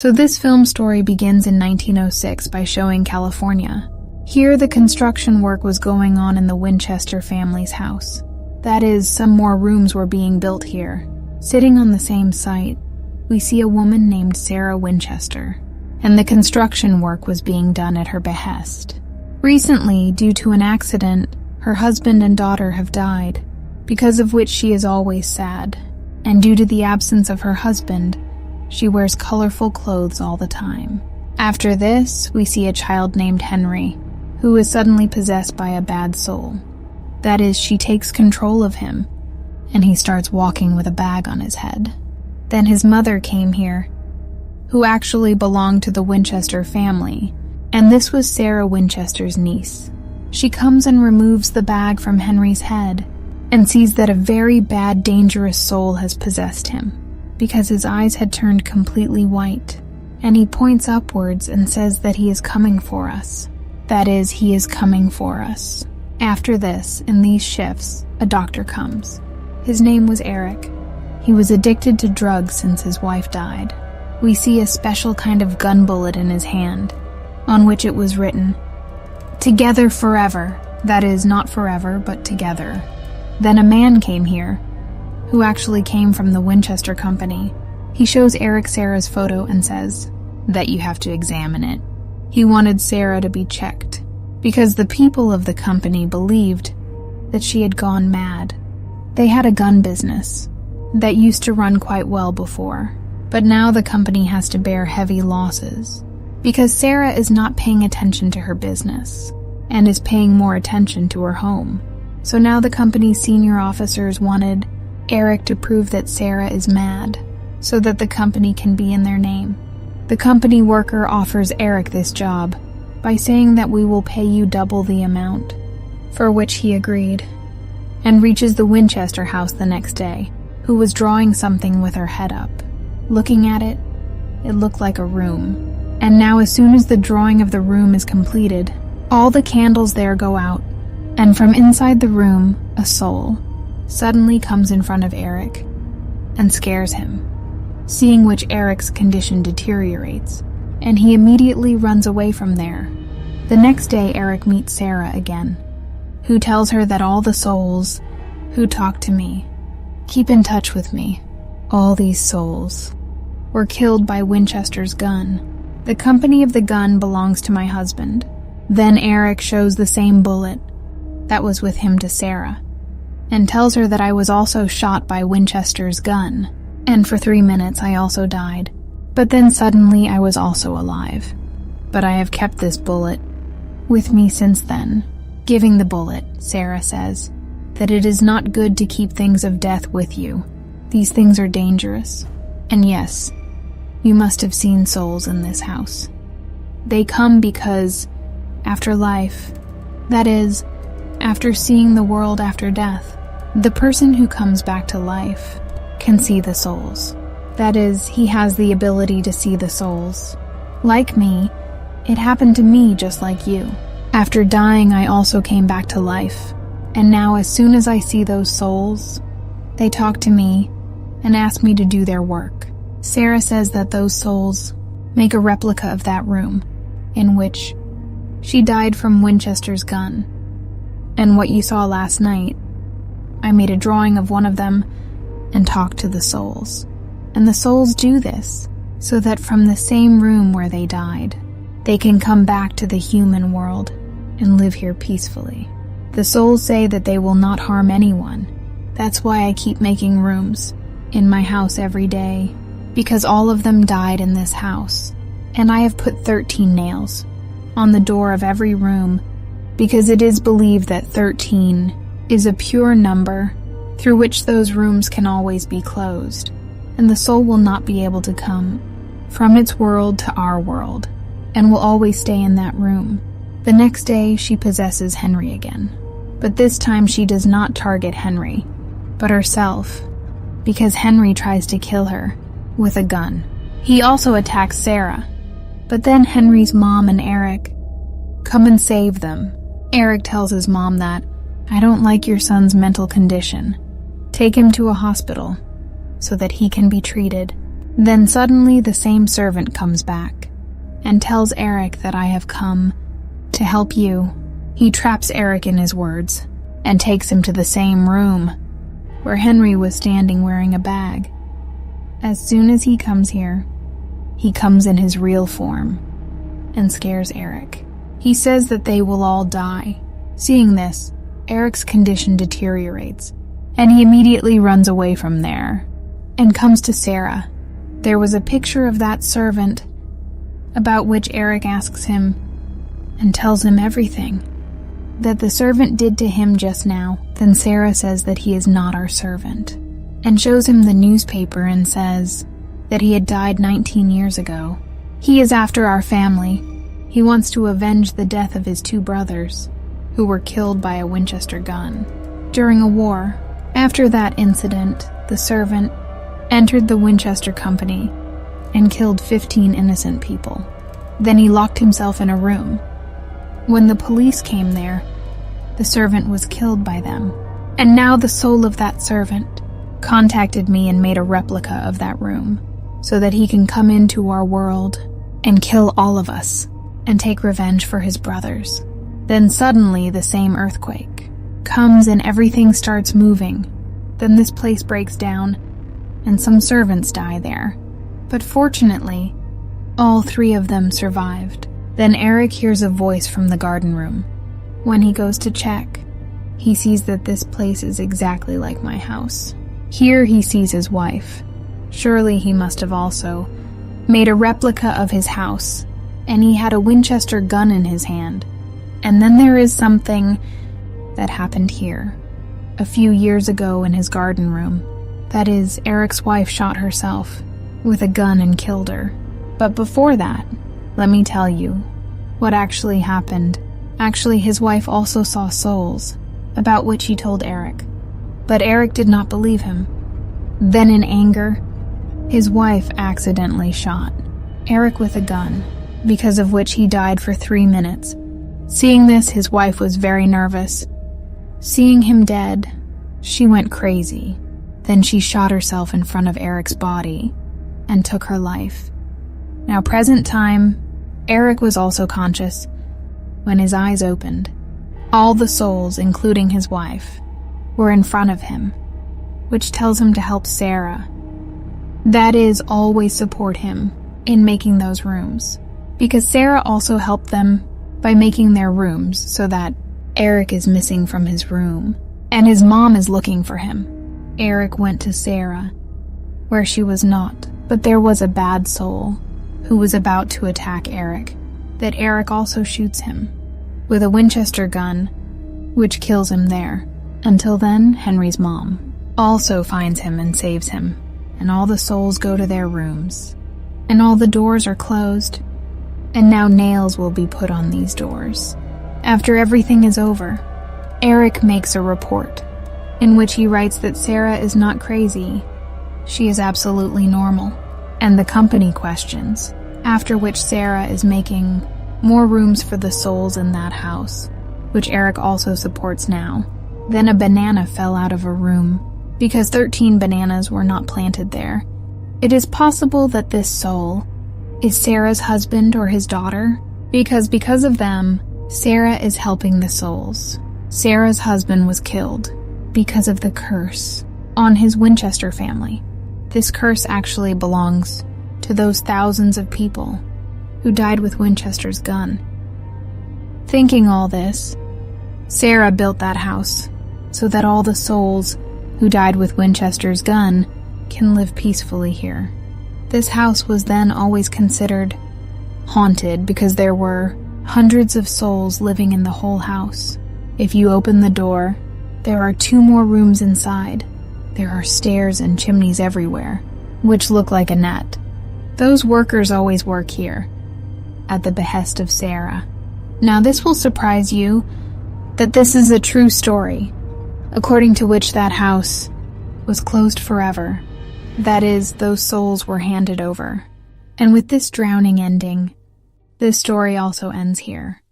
So this film story begins in 1906 by showing California. Here, the construction work was going on in the Winchester family's house. That is, some more rooms were being built here. Sitting on the same site, we see a woman named Sarah Winchester, and the construction work was being done at her behest. Recently, due to an accident, her husband and daughter have died, because of which she is always sad, and due to the absence of her husband, she wears colorful clothes all the time. After this, we see a child named Henry, who is suddenly possessed by a bad soul. That is, she takes control of him, and he starts walking with a bag on his head. Then his mother came here, who actually belonged to the Winchester family, and this was Sarah Winchester's niece. She comes and removes the bag from Henry's head, and sees that a very bad, dangerous soul has possessed him, because his eyes had turned completely white, and he points upwards and says that he is coming for us. That is, he is coming for us. After this, in these shifts, a doctor comes. His name was Eric. He was addicted to drugs since his wife died. We see a special kind of gun bullet in his hand, on which it was written, "Together forever." That is, not forever, but together. Then a man came here, who actually came from the Winchester Company. He shows Eric Sarah's photo and says that you have to examine it. He wanted Sarah to be checked, because the people of the company believed that she had gone mad. They had a gun business that used to run quite well before, but now the company has to bear heavy losses, because Sarah is not paying attention to her business, and is paying more attention to her home. So now the company's senior officers wanted Eric to prove that Sarah is mad, so that the company can be in their name. The company worker offers Eric this job by saying that we will pay you double the amount, for which he agreed, and reaches the Winchester house the next day, who was drawing something with her head up. Looking at it, it looked like a room. And now as soon as the drawing of the room is completed, all the candles there go out, and from inside the room, a soul suddenly comes in front of Eric and scares him, seeing which Eric's condition deteriorates, and he immediately runs away from there. The next day, Eric meets Sarah again, who tells her that all the souls who talk to me, keep in touch with me. All these souls were killed by Winchester's gun. The company of the gun belongs to my husband. Then Eric shows the same bullet that was with him to Sarah, and tells her that I was also shot by Winchester's gun, and for 3 minutes I also died. But then suddenly I was also alive. But I have kept this bullet with me since then. Giving the bullet, Sarah says that it is not good to keep things of death with you. These things are dangerous. And yes, you must have seen souls in this house. They come because, after life, that is, after seeing the world after death, the person who comes back to life can see the souls. That is, he has the ability to see the souls. Like me, it happened to me just like you. After dying, I also came back to life. And now as soon as I see those souls, they talk to me and ask me to do their work. Sarah says that those souls make a replica of that room, in which she died from Winchester's gun. And what you saw last night, I made a drawing of one of them and talked to the souls. And the souls do this, so that from the same room where they died, they can come back to the human world and live here peacefully. The souls say that they will not harm anyone. That's why I keep making rooms in my house every day, because all of them died in this house. And I have put 13 nails on the door of every room, because it is believed that 13 is a pure number through which those rooms can always be closed, and the soul will not be able to come from its world to our world, and will always stay in that room. The next day, she possesses Henry again, but this time she does not target Henry, but herself, because Henry tries to kill her with a gun. He also attacks Sarah, but then Henry's mom and Eric come and save them. Eric tells his mom that, "I don't like your son's mental condition. Take him to a hospital so that he can be treated." Then suddenly the same servant comes back and tells Eric that I have come to help you. He traps Eric in his words and takes him to the same room where Henry was standing wearing a bag. As soon as he comes here, he comes in his real form and scares Eric. He says that they will all die. Seeing this, Eric's condition deteriorates, and he immediately runs away from there and comes to Sarah. There was a picture of that servant about which Eric asks him and tells him everything that the servant did to him just now. Then Sarah says that he is not our servant and shows him the newspaper and says that he had died 19 years ago. He is after our family. He wants to avenge the death of his 2 brothers who were killed by a Winchester gun during a war. After that incident, the servant entered the Winchester Company and killed 15 innocent people. Then he locked himself in a room. When the police came there, the servant was killed by them. And now the soul of that servant contacted me and made a replica of that room so that he can come into our world and kill all of us and take revenge for his brothers. Then suddenly the same earthquake comes and everything starts moving. Then this place breaks down and some servants die there. But fortunately, all 3 of them survived. Then Eric hears a voice from the garden room. When he goes to check, he sees that this place is exactly like my house. Here he sees his wife. Surely he must have also made a replica of his house, and he had a Winchester gun in his hand. And then there is something that happened here. A few years ago in his garden room. That is, Eric's wife shot herself with a gun and killed her. But before that, let me tell you what actually happened. Actually, his wife also saw souls, about which he told Eric. But Eric did not believe him. Then in anger, his wife accidentally shot Eric with a gun, because of which he died for 3 minutes. Seeing this, his wife was very nervous. Seeing him dead, she went crazy. Then she shot herself in front of Eric's body and took her life. Now, present time, Eric was also conscious. When his eyes opened, all the souls, including his wife, were in front of him, which tells him to help Sarah. That is, always support him in making those rooms, because Sarah also helped them by making their rooms so that Eric is missing from his room, and his mom is looking for him. Eric went to Sarah, where she was not, but there was a bad soul who was about to attack Eric, that Eric also shoots him with a Winchester gun, which kills him there. Until then, Henry's mom also finds him and saves him, and all the souls go to their rooms, and all the doors are closed, and now nails will be put on these doors. After everything is over, Eric makes a report, in which he writes that Sarah is not crazy. She is absolutely normal, and the company questions, after which Sarah is making more rooms for the souls in that house, which Eric also supports now. Then a banana fell out of a room, because 13 bananas were not planted there. It is possible that this soul is Sarah's husband or his daughter, because of them, Sarah is helping the souls. Sarah's husband was killed because of the curse on his Winchester family. This curse actually belongs to those thousands of people who died with Winchester's gun. Thinking all this, Sarah built that house so that all the souls who died with Winchester's gun can live peacefully here. This house was then always considered haunted because there were hundreds of souls living in the whole house. If you open the door, there are 2 more rooms inside. There are stairs and chimneys everywhere, which look like a net. Those workers always work here, at the behest of Sarah. Now this will surprise you that this is a true story, according to which that house was closed forever. That is, those souls were handed over. And with this drowning ending, this story also ends here.